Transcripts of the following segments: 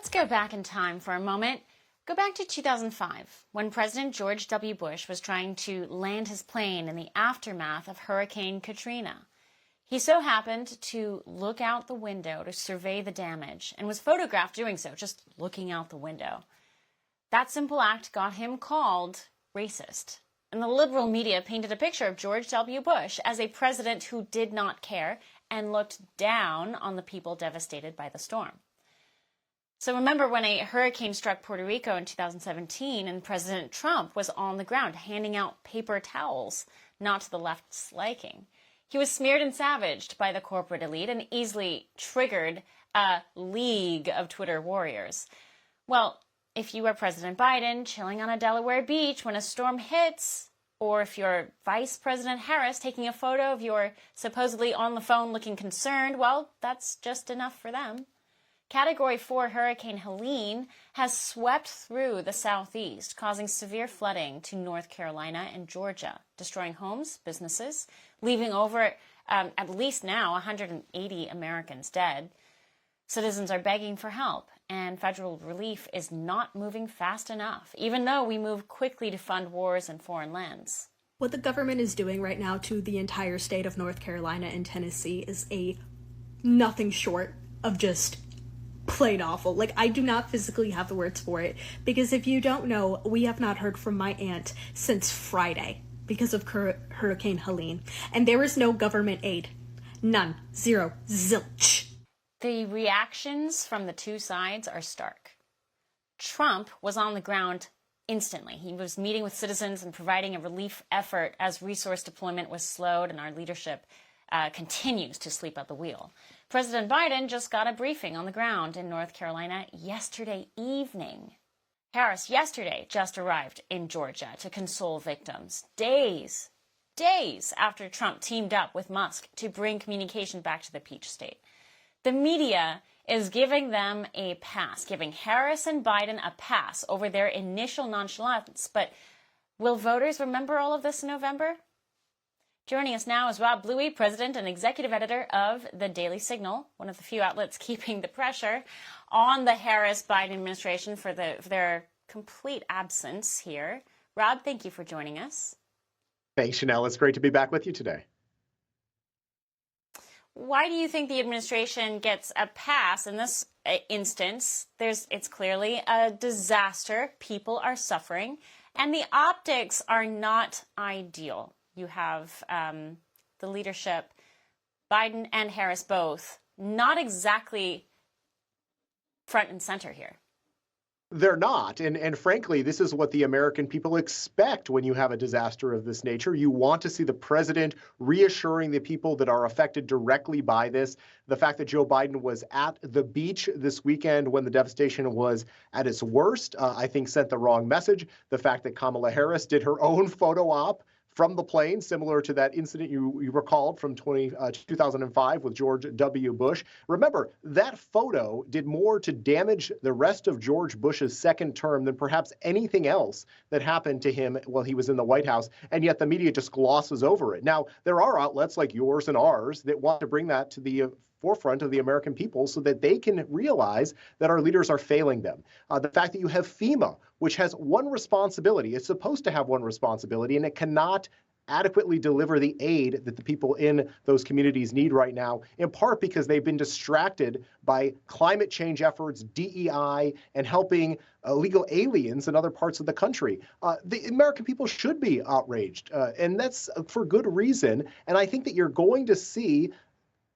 Let's go back in time for a moment. Go back to 2005, when President George W. Bush was trying to land his plane in the aftermath of Hurricane Katrina. He so happened to look out the window to survey the damage and was photographed doing so, just looking out the window. That simple act got him called racist. And the liberal media painted a picture of George W. Bush as a president who did not care and looked down on the people devastated by the storm. So remember when a hurricane struck Puerto Rico in 2017 and President Trump was on the ground handing out paper towels, not to the left's liking. He was smeared and savaged by the corporate elite and easily triggered a league of Twitter warriors. Well, if you are President Biden chilling on a Delaware beach when a storm hits, or if you're Vice President Harris taking a photo of your supposedly on the phone looking concerned, well, that's just enough for them. Category 4 Hurricane Helene has swept through the southeast, causing severe flooding to North Carolina and Georgia, destroying homes, businesses, leaving over at least now 180 Americans dead. Citizens are begging for help, and federal relief is not moving fast enough, even though we move quickly to fund wars in foreign lands. What the government is doing right now to the entire state of North Carolina and Tennessee is nothing short of just plain awful. Like, I do not physically have the words for it, because if you don't know, we have not heard from my aunt since Friday because of Hurricane Helene, and there is no government aid. None. Zero. Zilch. The reactions from the two sides are stark. Trump was on the ground instantly. He was meeting with citizens and providing a relief effort as resource deployment was slowed and our leadership continues to sleep at the wheel. President Biden just got a briefing on the ground in North Carolina yesterday evening. Harris yesterday just arrived in Georgia to console victims, days after Trump teamed up with Musk to bring communication back to the Peach State. The media is giving them a pass, giving Harris and Biden a pass over their initial nonchalance. But will voters remember all of this in November? Joining us now is Rob Bluey, president and executive editor of The Daily Signal, one of the few outlets keeping the pressure on the Harris-Biden administration for their complete absence here. Rob, thank you for joining us. Thanks, Chanel. It's great to be back with you today. Why do you think the administration gets a pass in this instance? It's clearly a disaster. People are suffering, and the optics are not ideal. You have the leadership, Biden and Harris both, not exactly front and center here. They're not. And frankly, this is what the American people expect when you have a disaster of this nature. You want to see the president reassuring the people that are affected directly by this. The fact that Joe Biden was at the beach this weekend when the devastation was at its worst, I think sent the wrong message. The fact that Kamala Harris did her own photo op from the plane, similar to that incident you recalled from 2005 with George W. Bush. Remember, that photo did more to damage the rest of George Bush's second term than perhaps anything else that happened to him while he was in the White House, and yet the media just glosses over it. Now, there are outlets like yours and ours that want to bring that to the forefront of the American people so that they can realize that our leaders are failing them. The fact that you have FEMA, which has one responsibility, it's supposed to have one responsibility, and it cannot adequately deliver the aid that the people in those communities need right now, in part because they've been distracted by climate change efforts, DEI, and helping illegal aliens in other parts of the country. The American people should be outraged, and that's for good reason. And I think that you're going to see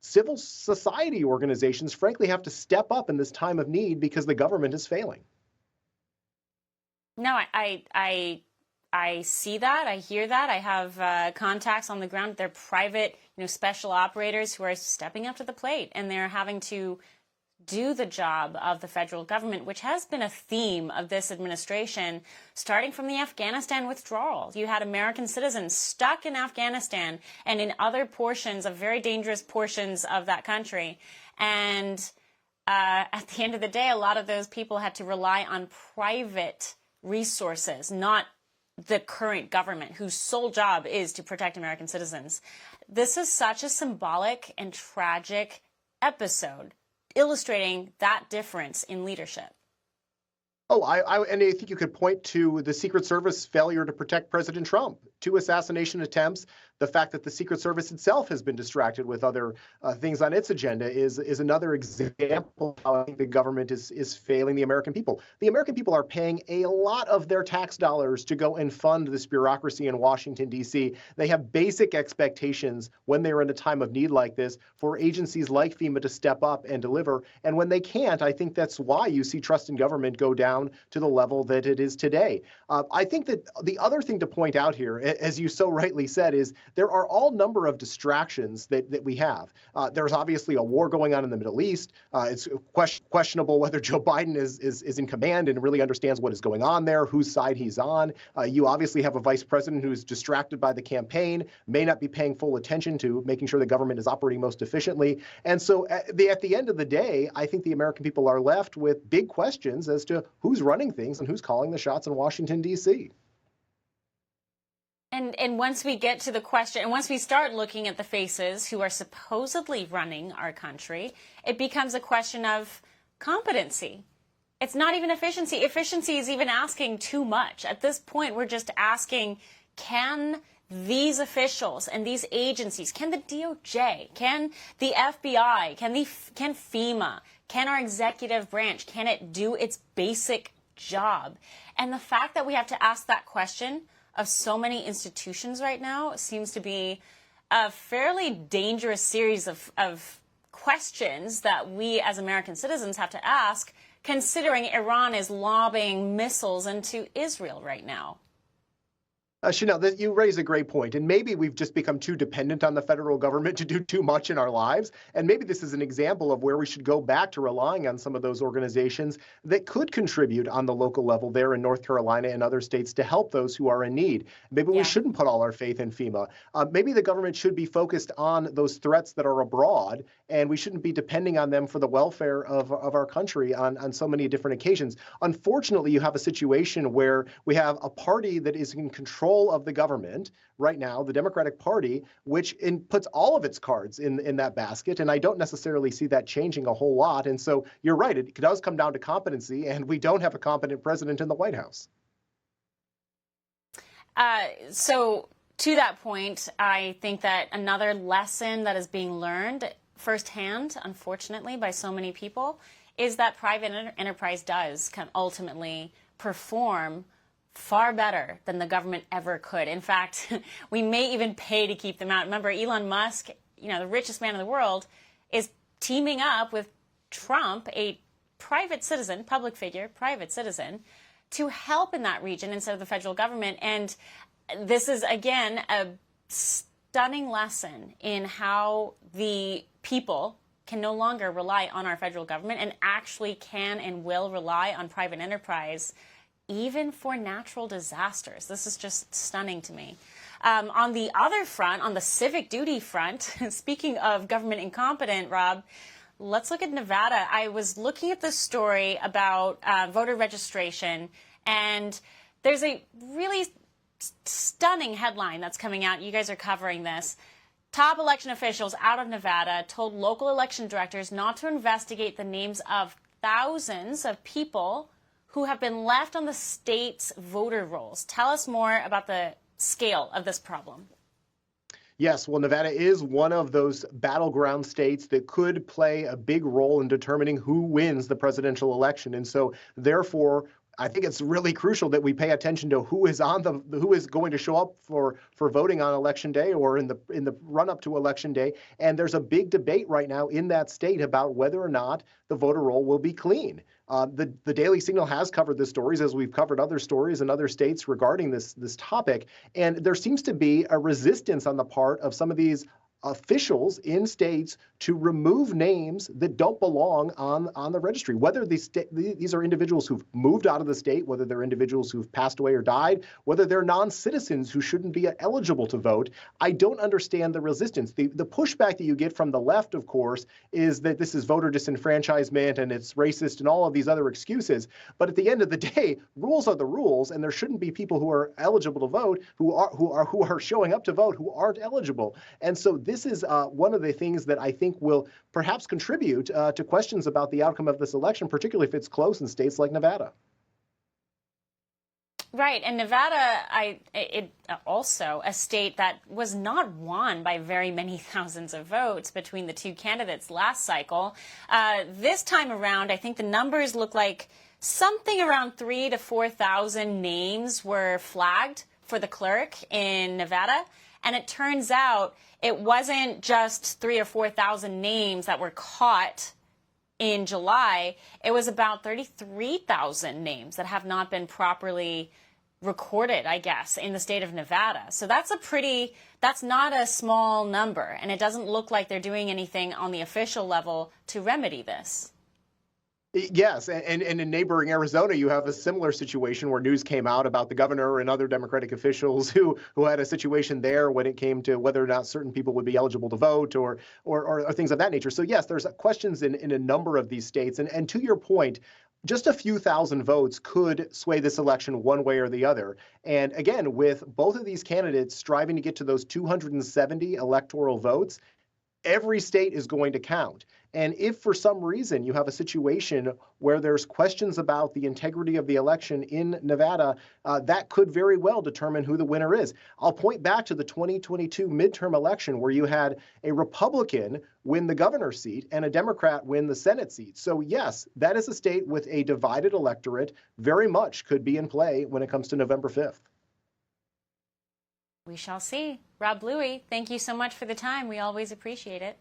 civil society organizations, frankly, have to step up in this time of need because the government is failing. No, I see that. I hear that. I have contacts on the ground. They're private, special operators who are stepping up to the plate, and they're having to do the job of the federal government, which has been a theme of this administration, starting from the Afghanistan withdrawal. You had American citizens stuck in Afghanistan and in other portions of very dangerous portions of that country. And at the end of the day, a lot of those people had to rely on private resources, not the current government, whose sole job is to protect American citizens. This is such a symbolic and tragic episode. illustrating that difference in leadership. Oh, and I think you could point to the Secret Service failure to protect President Trump, 2 assassination attempts. The fact that the Secret Service itself has been distracted with other things on its agenda is another example of how I think the government is failing the American people. The American people are paying a lot of their tax dollars to go and fund this bureaucracy in Washington, D.C. They have basic expectations when they're in a time of need like this for agencies like FEMA to step up and deliver. And when they can't, I think that's why you see trust in government go down to the level that it is today. I think that the other thing to point out here, as you so rightly said, is there are all number of distractions that we have. There's obviously a war going on in the Middle East. It's questionable whether Joe Biden is in command and really understands what is going on there, whose side he's on. You obviously have a vice president who's distracted by the campaign, may not be paying full attention to making sure the government is operating most efficiently. And so at the end of the day, I think the American people are left with big questions as to who's running things and who's calling the shots in Washington, D.C. And once we get to the question, and once we start looking at the faces who are supposedly running our country, it becomes a question of competency. It's not even efficiency. Efficiency is even asking too much. At this point, we're just asking, can these officials and these agencies, can the DOJ, can the FBI, can FEMA, can our executive branch, can it do its basic job? And the fact that we have to ask that question of so many institutions right now seems to be a fairly dangerous series of questions that we as American citizens have to ask, considering Iran is lobbing missiles into Israel right now. Chanel, you raise a great point, and maybe we've just become too dependent on the federal government to do too much in our lives, and maybe this is an example of where we should go back to relying on some of those organizations that could contribute on the local level there in North Carolina and other states to help those who are in need. Maybe we shouldn't put all our faith in FEMA. Maybe the government should be focused on those threats that are abroad, and we shouldn't be depending on them for the welfare of our country on so many different occasions. Unfortunately, you have a situation where we have a party that is in control of the government right now, the Democratic Party, which puts all of its cards in that basket. And I don't necessarily see that changing a whole lot. And so you're right, it does come down to competency, and we don't have a competent president in the White House. So to that point, I think that another lesson that is being learned firsthand, unfortunately, by so many people, is that private enterprise does ultimately perform far better than the government ever could. In fact, we may even pay to keep them out. Remember, Elon Musk, the richest man in the world, is teaming up with Trump, a private citizen, public figure, private citizen, to help in that region instead of the federal government. And this is, again, a stunning lesson in how the people can no longer rely on our federal government and actually can and will rely on private enterprise even for natural disasters. This is just stunning to me. On the other front, on the civic duty front, speaking of government incompetent, Rob, let's look at Nevada. I was looking at this story about voter registration, and there's a really stunning headline that's coming out. You guys are covering this. Top election officials out of Nevada told local election directors not to investigate the names of thousands of people who have been left on the state's voter rolls. Tell us more about the scale of this problem. Yes, well, Nevada is one of those battleground states that could play a big role in determining who wins the presidential election. And so, therefore, I think it's really crucial that we pay attention to who is going to show up for voting on election day or in the run up to election day. And there's a big debate right now in that state about whether or not the voter roll will be clean. The Daily Signal has covered the stories, as we've covered other stories in other states regarding this topic. And there seems to be a resistance on the part of some of these officials in states to remove names that don't belong on the registry, whether these are individuals who've moved out of the state, whether they're individuals who've passed away or died, whether they're non-citizens who shouldn't be eligible to vote. I don't understand the resistance. The pushback that you get from the left, of course, is that this is voter disenfranchisement and it's racist and all of these other excuses. But at the end of the day, rules are the rules, and there shouldn't be people who are eligible to vote who are showing up to vote who aren't eligible. And so this this is one of the things that I think will perhaps contribute to questions about the outcome of this election, particularly if it's close in states like Nevada. Right, and Nevada, also a state that was not won by very many thousands of votes between the two candidates last cycle. This time around, I think the numbers look like something around 3,000 to 4,000 names were flagged for the clerk in Nevada, and it turns out it wasn't just 3,000 or 4,000 names that were caught in July. It was about 33,000 names that have not been properly recorded, I guess, in the state of Nevada. So that's not a small number, and it doesn't look like they're doing anything on the official level to remedy this. Yes, and in neighboring Arizona, you have a similar situation where news came out about the governor and other Democratic officials who had a situation there when it came to whether or not certain people would be eligible to vote or things of that nature. So yes, there's questions in a number of these states. And to your point, just a few thousand votes could sway this election one way or the other. And again, with both of these candidates striving to get to those 270 electoral votes, every state is going to count. And if for some reason you have a situation where there's questions about the integrity of the election in Nevada, that could very well determine who the winner is. I'll point back to the 2022 midterm election where you had a Republican win the governor's seat and a Democrat win the Senate seat. So yes, that is a state with a divided electorate, very much could be in play when it comes to November 5th. We shall see. Rob Bluey, thank you so much for the time. We always appreciate it.